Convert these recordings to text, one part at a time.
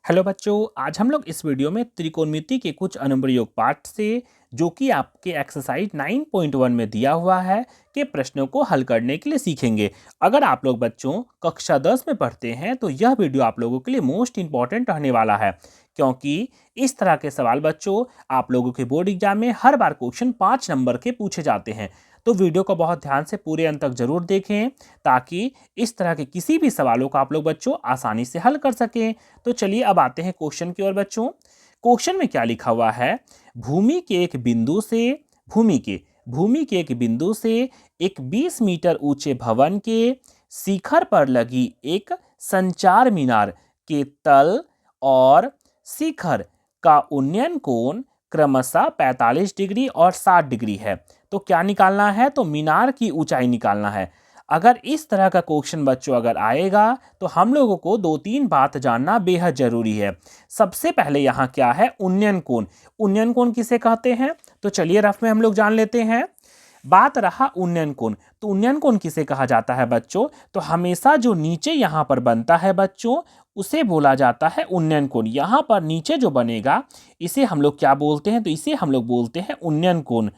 Hello बच्चों, आज हम लोग इस वीडियो में त्रिकोणमिति के कुछ अनुप्रयोग पाठ से जो कि आपके एक्सरसाइज 9.1 में दिया हुआ है के प्रश्नों को हल करने के लिए सीखेंगे। अगर आप लोग बच्चों कक्षा 10 में पढ़ते हैं तो यह वीडियो आप लोगों के लिए मोस्ट इंपॉर्टेंट रहने वाला है, क्योंकि इस तरह के सवाल बच्चों आप लोगों के बोर्ड एग्जाम में हर बार क्वेश्चन 5 नंबर के पूछे जाते हैं। तो वीडियो को बहुत ध्यान से पूरे अंत तक जरूर देखें ताकि इस तरह के किसी भी सवालों का आप लोग बच्चों आसानी से हल कर सकें। तो चलिए अब आते हैं क्वेश्चन की ओर बच्चों। क्वेश्चन में क्या लिखा हुआ है? भूमि के एक बिंदु से भूमि के एक बिंदु से एक 20 मीटर ऊंचे भवन के शिखर पर लगी एक संचार मीनार के तल और शिखर का उन्नयन कोण क्रमशः 45 डिग्री और 60 डिग्री है। तो क्या निकालना है? तो मीनार की ऊंचाई निकालना है। अगर इस तरह का क्वेश्चन बच्चों अगर आएगा तो हम लोगों को 2-3 बात जानना बेहद जरूरी है। सबसे पहले यहाँ क्या है? उन्नयन कोण। उन्नयन कोण किसे कहते हैं? तो चलिए रफ में हम लोग जान लेते हैं। बात रहा उन्नयन कोण, तो उन्नयन कोण किसे कहा जाता है बच्चों? तो हमेशा जो नीचे यहाँ पर बनता है बच्चों उसे बोला जाता है उन्नयन कोण। यहाँ पर नीचे जो बनेगा इसे हम लोग क्या बोलते हैं? तो इसे हम लोग बोलते हैं उन्नयन कोण।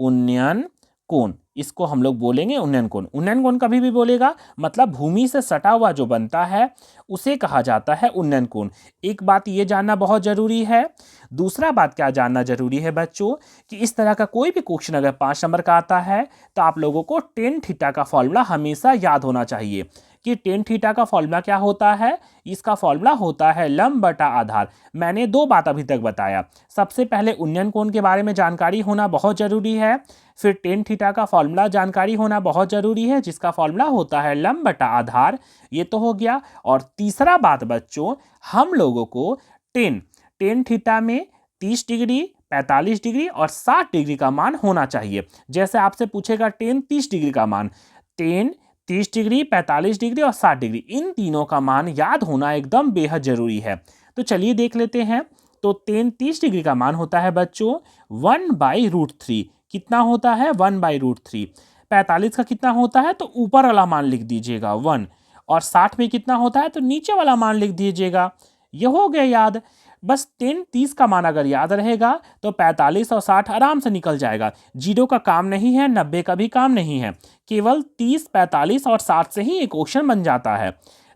उन्नयन कोण, इसको हम लोग बोलेंगे उन्नयन कोण। उन्नयन कोण कभी भी बोलेगा मतलब भूमि से सटा हुआ जो बनता है उसे कहा जाता है उन्नयन कोण। एक बात ये जानना बहुत जरूरी है। दूसरा बात क्या जानना जरूरी है बच्चों कि इस तरह का कोई भी क्वेश्चन अगर 5 नंबर का आता है तो आप लोगों को टेन थीटा का फॉर्मूला हमेशा याद होना चाहिए कि टेन थीटा का फॉर्मूला क्या होता है। इसका फॉर्मूला होता है लंब बटा आधार। मैंने 2 बात अभी तक बताया। सबसे पहले उन्नयन कोण के बारे में जानकारी होना बहुत जरूरी है, फिर टेन थीटा का फॉर्मूला जानकारी होना बहुत जरूरी है जिसका फॉर्मूला होता है लंब बटा आधार। ये तो हो गया। और तीसरा बात बच्चों, हम लोगों को टेन थीटा में 30 डिग्री 45 डिग्री और 60 डिग्री का मान होना चाहिए। जैसे आपसे पूछेगा टेन 30 डिग्री का मान, टेन 30 डिग्री 45 डिग्री और 60 डिग्री, इन तीनों का मान याद होना एकदम बेहद जरूरी है। तो चलिए देख लेते हैं। तो टेन 30 डिग्री का मान होता है बच्चों 1/√3। कितना होता है? 1/√3। 45 का कितना होता है? तो ऊपर वाला मान लिख दीजिएगा 1। और 60 में कितना होता है? तो नीचे वाला मान लिख दीजिएगा। यह हो गया याद। बस 10-30 का मान अगर याद रहेगा तो 45 और 60 आराम से निकल जाएगा। जीरो का काम नहीं है, 90 का भी काम नहीं है, केवल 30, 45 और 60 से ही एक क्वेश्चन बन जाता है।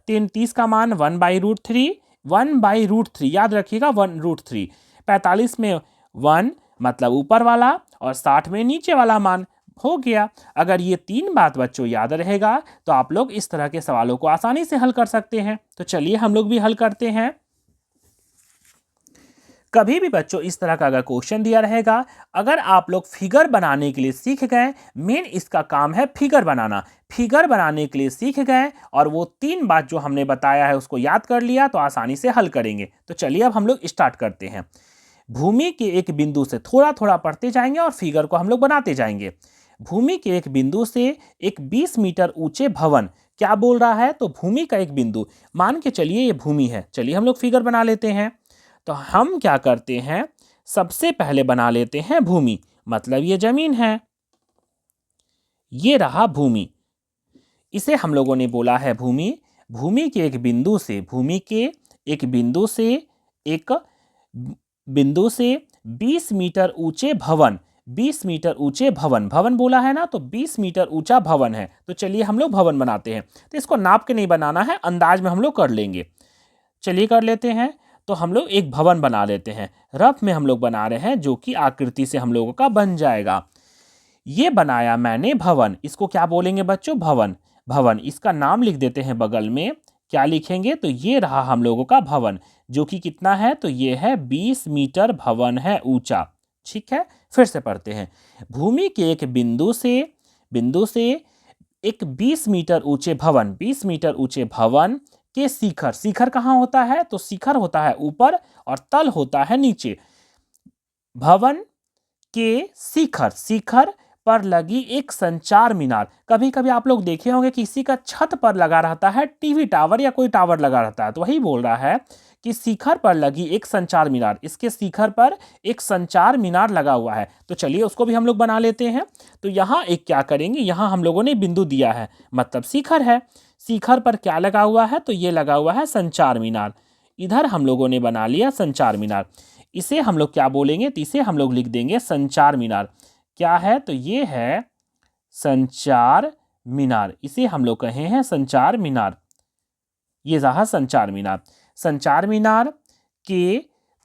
30 का मान 1/√3 याद रखिएगा 1/√3। 45 में 1 मतलब ऊपर वाला और 60 में नीचे वाला मान। हो गया। अगर ये 3 बात बच्चों याद रहेगा तो आप लोग इस तरह के सवालों को आसानी से हल कर सकते हैं। तो चलिए हम लोग भी हल करते हैं। कभी भी बच्चों इस तरह का अगर क्वेश्चन दिया रहेगा, अगर आप लोग फिगर बनाने के लिए सीख गए, मेन इसका काम है फिगर बनाना, फिगर बनाने के लिए सीख गए और वो 3 बात जो हमने बताया है उसको याद कर लिया तो आसानी से हल करेंगे। तो चलिए अब हम लोग स्टार्ट करते हैं। भूमि के एक बिंदु से थोड़ा थोड़ा पढ़ते जाएंगे और फिगर को हम लोग बनाते जाएंगे। भूमि के एक बिंदु से एक 20 मीटर ऊंचे भवन, क्या बोल रहा है? तो भूमि का एक बिंदु, मान के चलिए ये भूमि है। चलिए हम लोग फिगर बना लेते हैं। तो हम क्या करते हैं, सबसे पहले बना लेते हैं भूमि, मतलब ये जमीन है, ये रहा भूमि, इसे हम लोगों ने बोला है भूमि। भूमि के एक बिंदु से, भूमि के एक बिंदु से 20 मीटर ऊंचे भवन, 20 मीटर ऊंचे भवन, भवन बोला है ना, तो 20 मीटर ऊंचा भवन है। तो चलिए हम लोग भवन बनाते हैं। तो इसको नाप के नहीं बनाना है, अंदाज में हम लोग कर लेंगे। चलिए कर लेते हैं। तो हम लोग एक भवन बना लेते हैं। रफ में हम लोग बना रहे हैं जो कि आकृति से हम लोगों का बन जाएगा। ये बनाया मैंने भवन, इसको क्या बोलेंगे बच्चों? भवन। भवन, इसका नाम लिख देते हैं बगल में। क्या लिखेंगे? तो ये रहा हम लोगों का भवन, जो कि कितना है? तो ये है 20 मीटर भवन है ऊंचा। ठीक है, फिर से पढ़ते हैं। भूमि के एक बिंदु से एक 20 मीटर ऊंचे भवन, 20 मीटर ऊंचे भवन के शिखर, शिखर कहाँ होता है? तो शिखर होता है ऊपर और तल होता है नीचे। भवन के शिखर पर लगी एक संचार मीनार। कभी कभी आप लोग देखे होंगे किसी का छत पर लगा रहता है टीवी टावर या कोई टावर लगा रहता है, तो वही बोल रहा है कि शिखर पर लगी एक संचार मीनार, इसके शिखर पर एक संचार मीनार लगा हुआ है। तो चलिए उसको भी हम लोग बना लेते हैं। तो यहाँ एक क्या करेंगे, यहाँ हम लोगों ने बिंदु दिया है मतलब शिखर है। शिखर पर क्या लगा हुआ है? तो ये लगा हुआ है संचार मीनार। इधर हम लोगों ने बना लिया संचार मीनार। इसे हम लोग क्या बोलेंगे, तो इसे हम लोग लिख देंगे संचार मीनार। क्या है, तो ये है संचार मीनार, इसे हम लोग कहे हैं संचार मीनार। ये रहा संचार मीनार। संचार मीनार के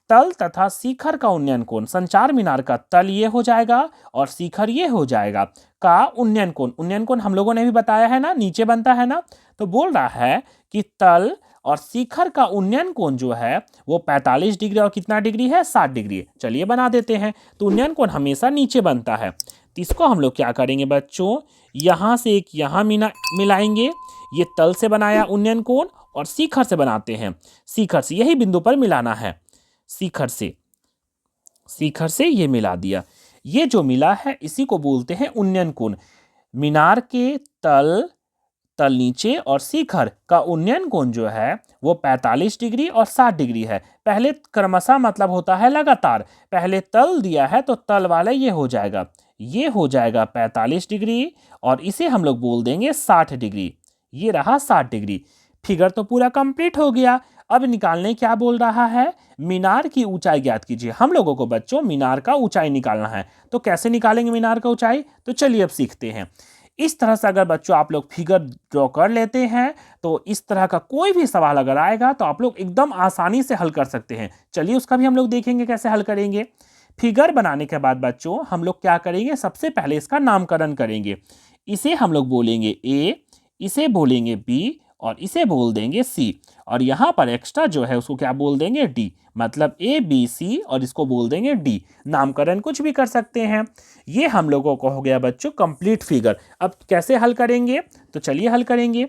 तल तथा शिखर का उन्नयन कोण, संचार मीनार का तल ये हो जाएगा और शिखर ये हो जाएगा का उन्नयन कोण। उन्नयन कोण हम लोगों ने भी बताया है ना, नीचे बनता है ना। तो बोल रहा है कि तल और शिखर का उन्नयन कोण जो है वो 45 डिग्री और कितना डिग्री है, 60 डिग्री। चलिए बना देते हैं। तो उन्नयन कोण हमेशा नीचे बनता है, तो इसको हम लोग क्या करेंगे बच्चों, यहां से एक यहां मिलाएंगे। ये तल से बनाया उन्नयन कोण और शिखर से बनाते हैं, शिखर से यही बिंदु पर मिलाना है, शिखर से ये मिला दिया। ये जो मिला है इसी को बोलते हैं उन्नयन कोण। मीनार के तल नीचे और शिखर का उन्नयन कोण जो है वो 45 डिग्री और 60 डिग्री है। पहले क्रमशः मतलब होता है लगातार। पहले तल दिया है तो तल वाला ये हो जाएगा 45 डिग्री और इसे हम लोग बोल देंगे 60 डिग्री। ये रहा 60 डिग्री। फिगर तो पूरा कंप्लीट हो गया। अब निकालने क्या बोल रहा है, मीनार की ऊंचाई ज्ञात कीजिए। हम लोगों को बच्चों मीनार का ऊंचाई निकालना है। तो कैसे निकालेंगे मीनार का ऊंचाई, तो चलिए अब सीखते हैं। इस तरह से अगर बच्चों आप लोग फिगर ड्रॉ कर लेते हैं तो इस तरह का कोई भी सवाल अगर आएगा तो आप लोग एकदम आसानी से हल कर सकते हैं। चलिए उसका भी हम लोग देखेंगे कैसे हल करेंगे। फिगर बनाने के बाद बच्चों हम लोग क्या करेंगे, सबसे पहले इसका नामकरण करेंगे। इसे हम लोग बोलेंगे ए, इसे बोलेंगे बी और इसे बोल देंगे सी। और यहाँ पर एक्स्ट्रा जो है उसको क्या बोल देंगे, डी। मतलब ए बी सी और इसको बोल देंगे डी। नामकरण कुछ भी कर सकते हैं। ये हम लोगों को हो गया बच्चों कंप्लीट फिगर। अब कैसे हल करेंगे, तो चलिए हल करेंगे।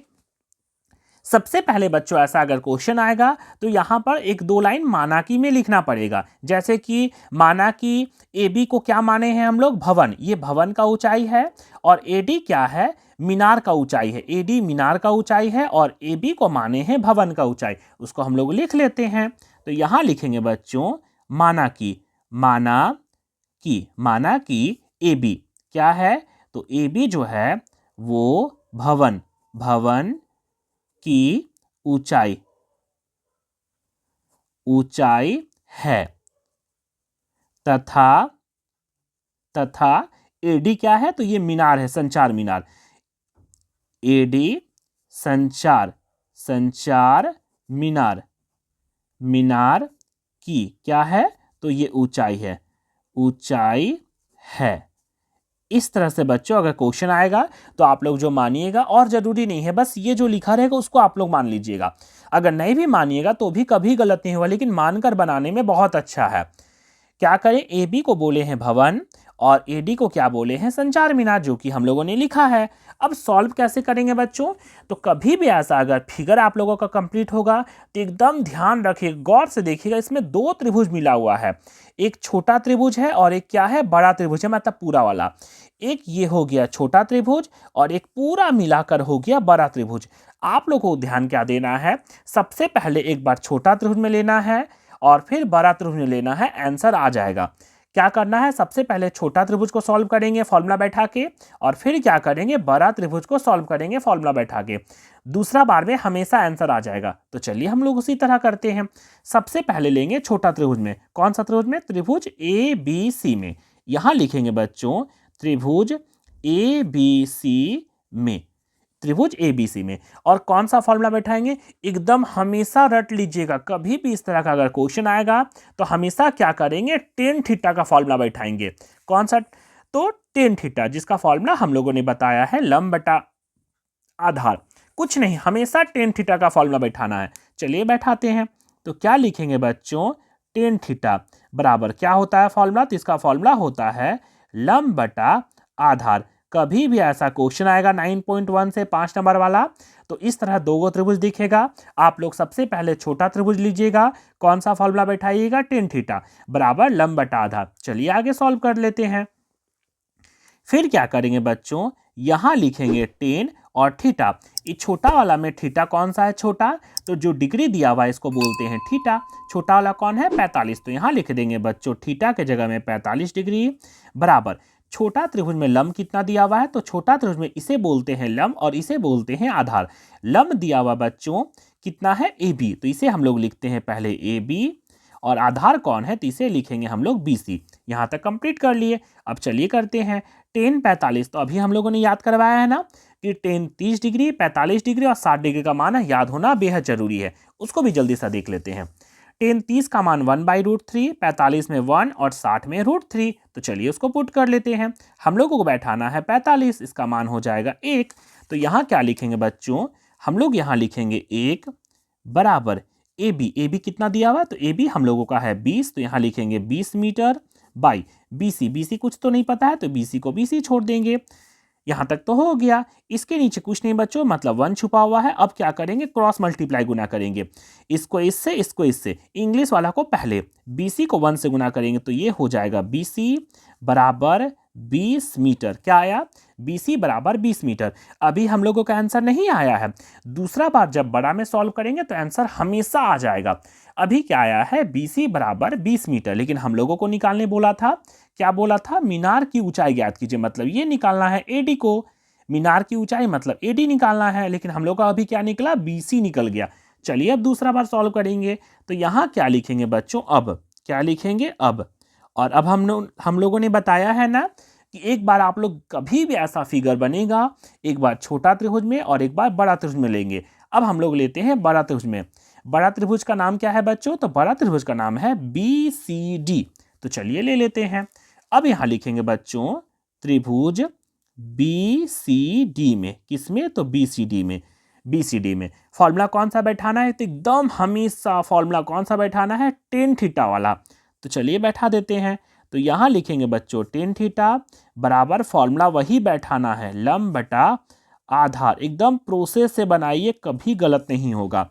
सबसे पहले बच्चों ऐसा अगर क्वेश्चन आएगा तो यहाँ पर एक दो लाइन माना की में लिखना पड़ेगा। जैसे कि माना कि ए बी को क्या माने हैं हम लोग, भवन। ये भवन का ऊंचाई है और ए डी क्या है, मीनार का ऊंचाई है। ए डी मीनार का ऊंचाई है और ए बी को माने हैं भवन का ऊंचाई। उसको हम लोग लिख लेते हैं। तो यहाँ लिखेंगे बच्चों माना की ए बी क्या है, तो ए बी जो है वो भवन की ऊंचाई है। तथा एडी क्या है, तो ये मीनार है, संचार मीनार। एडी संचार मीनार की क्या है, तो ये ऊंचाई है। इस तरह से बच्चों अगर क्वेश्चन आएगा तो आप लोग जो मानिएगा, और जरूरी नहीं है बस ये जो लिखा रहेगा उसको आप लोग मान लीजिएगा। अगर नहीं भी मानिएगा तो भी कभी गलत नहीं हुआ, लेकिन मानकर बनाने में बहुत अच्छा है। क्या करें, ए बी को बोले हैं भवन और ए डी को क्या बोले हैं, संचार मीनार, जो कि हम लोगों ने लिखा है। अब सॉल्व कैसे करेंगे बच्चों, तो कभी भी ऐसा अगर फिगर आप लोगों का कंप्लीट होगा तो एकदम ध्यान रखिए, गौर से देखिएगा। इसमें दो त्रिभुज मिला हुआ है, एक छोटा त्रिभुज है और एक क्या है, बड़ा त्रिभुज है, मतलब पूरा वाला। एक ये हो गया छोटा त्रिभुज और एक पूरा मिलाकर हो गया बड़ा त्रिभुज। आप लोगों को ध्यान क्या देना है, सबसे पहले एक बार छोटा त्रिभुज में लेना है और फिर बड़ा त्रिभुज में लेना है, आंसर आ जाएगा। क्या करना है, सबसे पहले छोटा त्रिभुज को सॉल्व करेंगे फॉर्मूला बैठा के, और फिर क्या करेंगे, बड़ा त्रिभुज को सॉल्व करेंगे फॉर्मूला बैठा के। दूसरा बार में हमेशा आंसर आ जाएगा। तो चलिए हम लोग उसी तरह करते हैं। सबसे पहले लेंगे छोटा त्रिभुज में, कौन सा त्रिभुज में, त्रिभुज ए बी सी में। यहां लिखेंगे बच्चों त्रिभुज ए बी सी में, त्रिभुज एबीसी में। और कौन सा फॉर्मूला बैठाएंगे, एकदम हमेशा रट लीजिएगा। कभी भी इस तरह का अगर क्वेश्चन आएगा तो हमेशा क्या करेंगे, टेन थीटा का फॉर्मूला बैठाएंगे। कौन सा, तो टेन थीटा, जिसका फॉर्मूला हम लोगों ने बताया है लंब बटा आधार। कुछ नहीं, हमेशा टेन थीटा का फॉर्मूला बैठाना है। चलिए बैठाते हैं। तो क्या लिखेंगे बच्चों, टेन थीटा बराबर क्या होता है फॉर्मूला, तो इसका फॉर्मूला होता है लंब बटा आधार। कभी भी ऐसा क्वेश्चन आएगा 9.1 से 5 नंबर वाला तो इस तरह दो त्रिभुज दिखेगा। आप लोग सबसे पहले छोटा त्रिभुज लीजिएगा, कौन सा फॉर्मूला बैठाइएगा, टेन थीटा बराबर लंब बटा आधार। चलिए आगे सॉल्व कर लेते हैं। फिर क्या करेंगे बच्चों, यहां लिखेंगे टेन और थीटा। ये छोटा वाला में थीटा कौन सा है, छोटा, तो जो डिग्री दिया हुआ है इसको बोलते हैं थीटा। छोटा वाला कौन है, 45। तो यहां लिख देंगे बच्चों थीटा के जगह में 45 डिग्री बराबर छोटा त्रिभुज में लंब कितना दिया हुआ है, तो छोटा त्रिभुज में इसे बोलते हैं लंब और इसे बोलते हैं आधार। लंब दिया हुआ बच्चों कितना है ए बी, तो इसे हम लोग लिखते हैं पहले ए बी, और आधार कौन है तो इसे लिखेंगे हम लोग बी सी। यहाँ तक कंप्लीट कर लिए। अब चलिए करते हैं 10 45, तो अभी हम लोगों ने याद करवाया है ना कि 10 30 डिग्री, 45 डिग्री और 60 डिग्री का मान याद होना बेहद जरूरी है। उसको भी जल्दी से देख लेते हैं। 10 30 का मान 1/√3, 45 में 1 और 60 में √3। तो चलिए उसको पुट कर लेते हैं। हम लोगों को बैठाना है 45, इसका मान हो जाएगा 1। तो यहाँ क्या लिखेंगे बच्चों, हम लोग यहाँ लिखेंगे 1 बराबर ए बी कितना दिया हुआ, तो ए बी हम लोगों का है 20, तो यहाँ लिखेंगे 20 मीटर बाई बी सी कुछ तो नहीं पता है, तो बी सी को बी सी छोड़ देंगे। यहाँ तक तो हो गया। इसके नीचे कुछ नहीं बच्चों, मतलब 1 छुपा हुआ है। अब क्या करेंगे, क्रॉस मल्टीप्लाई गुना करेंगे, इसको इससे इंग्लिश वाला को पहले BC को 1 से गुना करेंगे, तो ये हो जाएगा BC बराबर 20 मीटर। क्या आया, BC बराबर 20 मीटर। अभी हम लोगों का आंसर नहीं आया है, दूसरा बार जब बड़ा में सॉल्व करेंगे तो आंसर हमेशा आ जाएगा। अभी क्या आया है, BC बराबर 20 मीटर, लेकिन हम लोगों को निकालने बोला था, क्या बोला था, मीनार की ऊंचाई ज्ञात कीजिए, मतलब ये निकालना है AD को। मीनार की ऊंचाई मतलब AD निकालना है, लेकिन हम लोग का अभी क्या निकला, BC निकल गया। चलिए अब दूसरा बार सॉल्व करेंगे, तो यहाँ क्या लिखेंगे बच्चों, अब क्या लिखेंगे अब। और अब हम लोगों ने बताया है ना कि एक बार आप लोग कभी भी ऐसा फिगर बनेगा, एक बार छोटा त्रिभुज में और एक बार बड़ा त्रिभुज में लेंगे। अब हम लोग लेते हैं बड़ा त्रिभुज में। बड़ा त्रिभुज का नाम क्या है बच्चों, तो बड़ा त्रिभुज का नाम है BCD। तो चलिए ले लेते हैं। अब यहां लिखेंगे बच्चों त्रिभुज BCD में, किसमें, तो BCD में फॉर्मूला कौन सा बैठाना है, तो एकदम हमेशा फॉर्मूला कौन सा बैठाना है, टेन थीटा वाला। तो चलिए बैठा देते हैं। तो यहां लिखेंगे बच्चों टेन थीटा बराबर फॉर्मूला वही बैठाना है, लंब बटा आधार। एकदम प्रोसेस से बनाइए, कभी गलत नहीं होगा।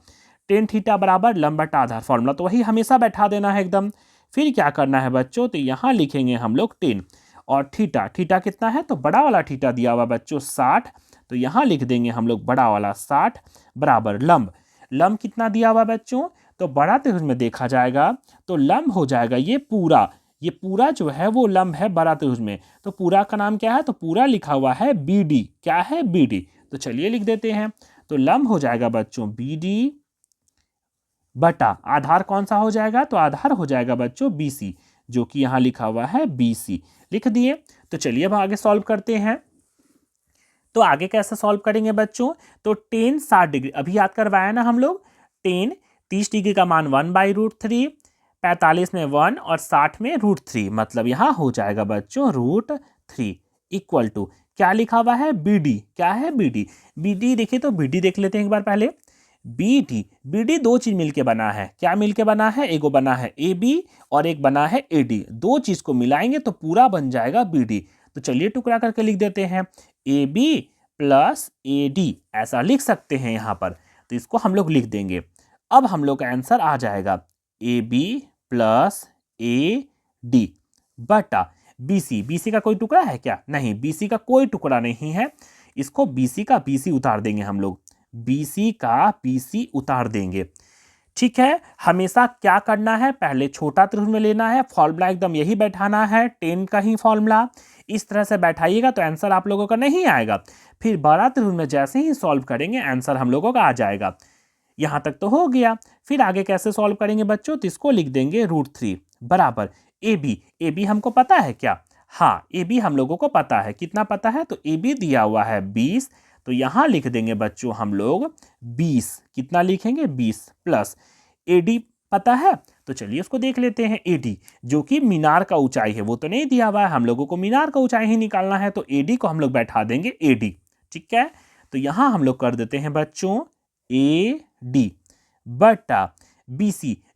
टेन थीटा बराबर लंब बटा आधार, फॉर्मूला तो वही हमेशा बैठा देना है एकदम। फिर क्या करना है बच्चों, तो यहाँ लिखेंगे हम लोग 10 और थीटा कितना है, तो बड़ा वाला थीटा दिया हुआ बच्चों 60, तो यहाँ लिख देंगे हम लोग बड़ा वाला 60 बराबर लंब कितना दिया हुआ बच्चों, तो बड़ा त्रिभुज में देखा जाएगा तो लंब हो जाएगा ये पूरा जो है वो लंब है बड़ा त्रिभुज में। तो पूरा का नाम क्या है, तो पूरा लिखा हुआ है BD। क्या है, BD। तो चलिए लिख देते हैं। तो लंब हो जाएगा बच्चों BD बटा आधार कौन सा हो जाएगा, तो आधार हो जाएगा बच्चों BC, जो कि यहां लिखा हुआ है BC, लिख दिए। तो चलिए अब आगे सॉल्व करते हैं। तो आगे कैसे सॉल्व करेंगे बच्चों, तो 10 60 डिग्री अभी याद करवाया ना हम लोग। 10 30 डिग्री का मान 1/√3, 45 में 1 और 60 में √3, मतलब यहां हो जाएगा बच्चों √3 इक्वल टू क्या लिखा हुआ है, BD। क्या है, BD देखिए, तो BD देख लेते हैं एक बार पहले। BD दो चीज मिलके बना है, क्या मिलके बना है, एगो बना है AB और एक बना है AD। दो चीज को मिलाएंगे तो पूरा बन जाएगा BD। तो चलिए टुकड़ा करके लिख देते हैं AB प्लस AD, ऐसा लिख सकते हैं यहाँ पर। तो इसको हम लोग लिख देंगे। अब हम लोग का आंसर आ जाएगा AB प्लस AD बटा BC का कोई टुकड़ा है क्या, नहीं, BC का कोई टुकड़ा नहीं है। इसको BC का BC उतार देंगे हम लोग, BC का BC उतार देंगे। ठीक है, हमेशा क्या करना है, पहले छोटा त्रिभुज में लेना है, फॉर्मूला एकदम यही बैठाना है, 10 का ही फॉर्मूला। इस तरह से बैठाइएगा तो आंसर आप लोगों का नहीं आएगा। फिर बड़ा त्रिभुज में जैसे ही सॉल्व करेंगे आंसर हम लोगों का आ जाएगा। यहां तक तो हो गया। फिर आगे कैसे सॉल्व करेंगे बच्चों, तो इसको लिख देंगे √3 बराबर AB हमको पता है क्या, हाँ AB हम लोगों को पता है, कितना पता है, तो AB दिया हुआ है 20, तो यहां लिख देंगे बच्चों हम लोग 20, कितना लिखेंगे 20 प्लस AD पता है, तो चलिए उसको देख लेते हैं। AD जो कि मीनार का ऊंचाई है, वो तो नहीं दिया हुआ है, हम लोगों को मीनार का ऊंचाई ही निकालना है, तो AD को हम लोग बैठा देंगे AD। ठीक है, तो यहां हम लोग कर देते हैं बच्चों AD बटा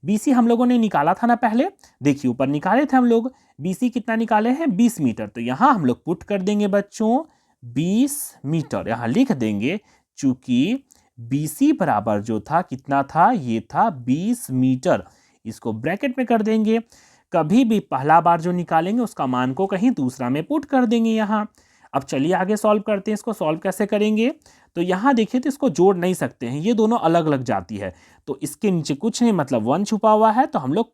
BC हम लोगों ने निकाला था ना पहले, देखिए ऊपर निकाले थे हम लोग। BC कितना निकाले हैं, 20 मीटर, तो यहां हम लोग पुट कर देंगे बच्चों 20 मीटर, यहां लिख देंगे। चूंकि BC बराबर जो था कितना था, ये था 20 मीटर, इसको ब्रैकेट में कर देंगे। कभी भी पहला बार जो निकालेंगे उसका मान को कहीं दूसरा में पुट कर देंगे यहाँ। अब चलिए आगे सॉल्व करते हैं। इसको सॉल्व कैसे करेंगे, तो यहाँ देखिए, तो इसको जोड़ नहीं सकते हैं, ये दोनों अलग अलग जाती है, तो इसके नीचे कुछ नहीं, मतलब 1 छुपा हुआ है, तो हम लोग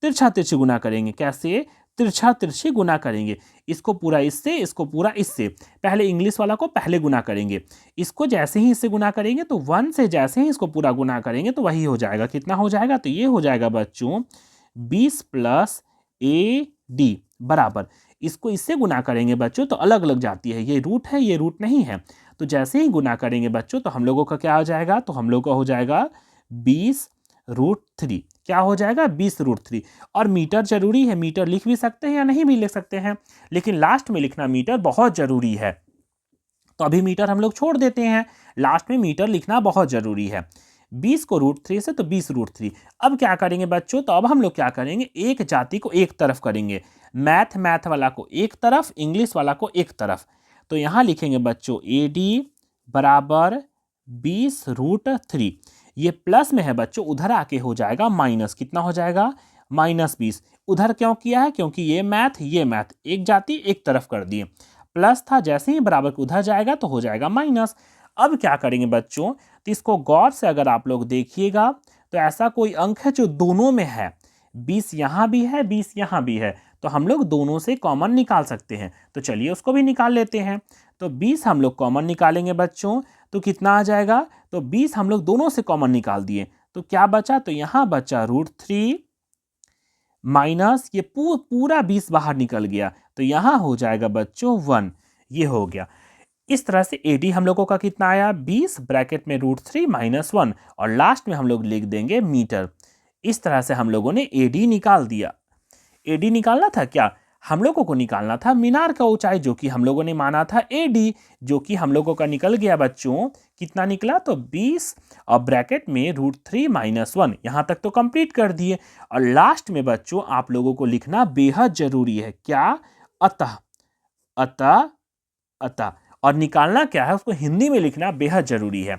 तिरछा तिरछी गुना करेंगे। कैसे, तिरछा तिरछी गुना करेंगे। इसको पूरा इससे, इसको पूरा इससे। पहले इंग्लिश वाला को पहले गुना करेंगे, इसको जैसे ही इससे गुना करेंगे तो 1 से जैसे ही इसको पूरा गुना करेंगे तो वही हो जाएगा। कितना हो जाएगा? तो ये हो जाएगा बच्चों 20 प्लस AD बराबर, इसको इससे गुना करेंगे बच्चों तो अलग अलग जाती है, ये रूट है, ये रूट नहीं है। तो जैसे ही गुना करेंगे बच्चों तो हम लोगों का क्या हो जाएगा? तो हम लोगों का हो जाएगा 20√3। क्या हो जाएगा? 20√3। और मीटर जरूरी है, मीटर लिख भी सकते हैं या नहीं भी लिख सकते हैं, लेकिन लास्ट में लिखना मीटर बहुत जरूरी है। तो अभी मीटर हम लोग छोड़ देते हैं, लास्ट में मीटर लिखना बहुत जरूरी है। 20 को √3 से तो 20√3। अब क्या करेंगे बच्चों? तो अब हम लोग क्या करेंगे? एक जाति को एक तरफ करेंगे, मैथ वाला को एक तरफ, इंग्लिश वाला को एक तरफ। तो यहां लिखेंगे बच्चों AD बराबर 20√3। ये प्लस में है बच्चों, उधर आके हो जाएगा माइनस। कितना हो जाएगा? -20। उधर क्यों किया है? क्योंकि ये मैथ एक जाति एक तरफ कर दिए। प्लस था, जैसे ही बराबर के उधर जाएगा तो हो जाएगा माइनस। अब क्या करेंगे बच्चों? तो इसको गौर से अगर आप लोग देखिएगा तो ऐसा कोई अंक है जो दोनों में है, 20 यहां भी है, 20 यहां भी है, तो हम लोग दोनों से कॉमन निकाल सकते हैं। तो चलिए उसको भी निकाल लेते हैं। तो 20 हम लोग कॉमन निकालेंगे बच्चों तो कितना आ जाएगा? तो 20 हम लोग दोनों से कॉमन निकाल दिए तो क्या बचा? तो यहां बचा √3 माइनस ये पूरा 20 बाहर निकल गया तो यहां हो जाएगा बच्चों 1। ये हो गया। इस तरह से AD हम लोगों का कितना आया? 20 ब्रैकेट में √3 - 1 और लास्ट में हम लोग लिख देंगे मीटर। इस तरह से हम लोगों ने AD निकाल दिया। AD निकालना था क्या? हम लोगों को निकालना था मीनार का ऊंचाई, जो कि हम लोगों ने माना था AD, जो कि हम लोगों का निकल गया बच्चों। कितना निकला? तो 20 और ब्रैकेट में √3 - 1। यहां तक तो कंप्लीट कर दिए। और लास्ट में बच्चों आप लोगों को लिखना बेहद जरूरी है। क्या? अतः। अतः। अतः। और निकालना क्या है उसको हिंदी में लिखना बेहद जरूरी है।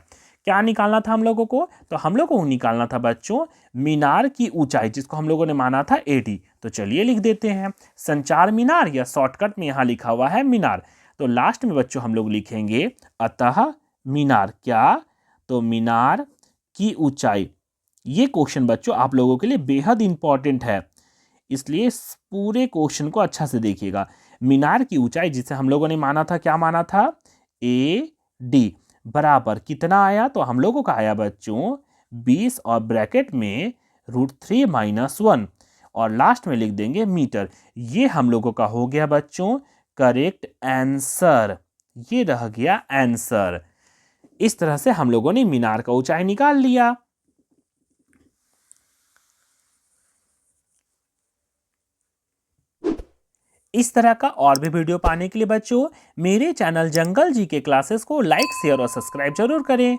क्या निकालना था हम लोगों को? तो हम लोगों को निकालना था बच्चों मीनार की ऊंचाई, जिसको हम लोगों ने माना था AD। तो चलिए लिख देते हैं संचार मीनार, या शॉर्टकट में यहां लिखा हुआ है मीनार। तो लास्ट में बच्चों हम लोग लिखेंगे अतः मीनार। क्या? तो मीनार की ऊंचाई। ये क्वेश्चन बच्चों आप लोगों के लिए बेहद इंपॉर्टेंट है, इसलिए इस पूरे क्वेश्चन को अच्छा से देखिएगा। मीनार की ऊंचाई जिसे हम लोगों ने माना था, क्या माना था? AD बराबर कितना आया? तो हम लोगों का आया बच्चों 20 और ब्रैकेट में √3 - 1 और लास्ट में लिख देंगे मीटर। ये हम लोगों का हो गया बच्चों करेक्ट आंसर। ये रह गया आंसर। इस तरह से हम लोगों ने मीनार का ऊंचाई निकाल लिया। इस तरह का और भी वीडियो पाने के लिए बच्चों मेरे चैनल जंगल जी के क्लासेस को लाइक, शेयर और सब्सक्राइब जरूर करें।